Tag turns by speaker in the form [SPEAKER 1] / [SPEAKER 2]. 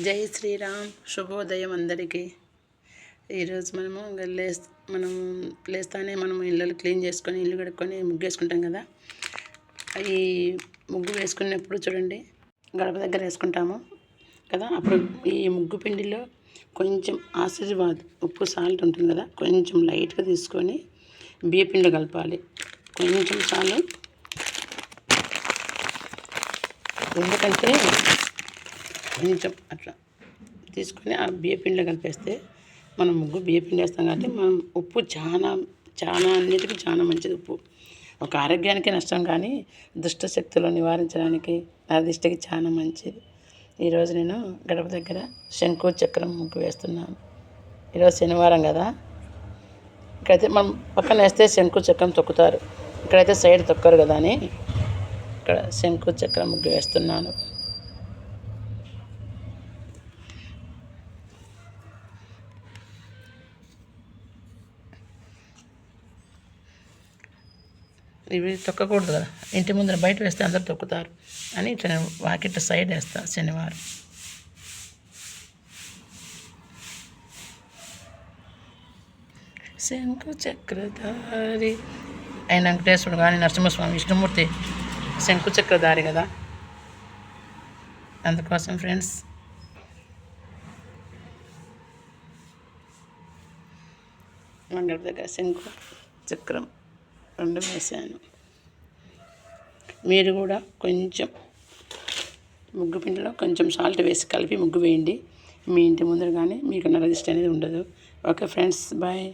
[SPEAKER 1] జై శ్రీరామ్. శుభోదయం అందరికీ. ఈరోజు మనం లేస్తానే మనం ఇళ్ళు క్లీన్ చేసుకొని ఇల్లు కడుక్కొని ముగ్గు వేసుకుంటాం కదా. ఈ ముగ్గు వేసుకున్నప్పుడు చూడండి, గడప దగ్గర వేసుకుంటాము కదా. అప్పుడు ఈ ముగ్గు పిండిలో కొంచెం ఆశీర్వాద్ ఉప్పు సాల్ట్ ఉంటుంది కదా, కొంచెం లైట్గా తీసుకొని బియ్య పిండి కలపాలి. కొంచెం చాలు, ఎందుకంటే కొంచెం అట్లా తీసుకొని ఆ బియ్య పిండిలో కలిపేస్తే మనం ముగ్గు బియ్య పిండి వేస్తాం కాబట్టి మనం ఉప్పు చాలా చాలా అన్నిటికీ చాలా మంచిది. ఉప్పు ఒక ఆరోగ్యానికి నష్టం, కానీ దుష్ట శక్తులు నివారించడానికి నరదిష్టికి చాలా మంచిది. ఈరోజు నేను గడప దగ్గర శంకు చక్రం ముగ్గు వేస్తున్నాను. ఈరోజు శనివారం కదా, ఇక్కడైతే మనం పక్కన వేస్తే శంకు చక్రం తొక్కుతారు, ఇక్కడైతే సైడ్ తొక్కరు కదా అని ఇక్కడ శంకు చక్రం ముగ్గు వేస్తున్నాను. ఇవి తొక్కకూడదు కదా, ఇంటి ముందర బయట వేస్తే అందరు తొక్కుతారు అని ఇట్లా నేను వాకిట్ సైడ్ వేస్తాను శనివారం. శంకు చక్రధారి అయిన వెంకటేశ్వరుడు కానీ నరసింహస్వామి విష్ణుమూర్తి శంకు చక్రధారి కదా, అందుకోసం ఫ్రెండ్స్ మంగళ దగ్గర శంకు చక్రం రెండు వేసాను. మీరు కూడా కొంచెం ముగ్గు పిండిలో కొంచెం సాల్ట్ వేసి కలిపి ముగ్గు వేయండి. మీ ఇంటి ముందర కానీ మీకు నరదిష్టి అనేది ఉండదు. Okay friends, bye.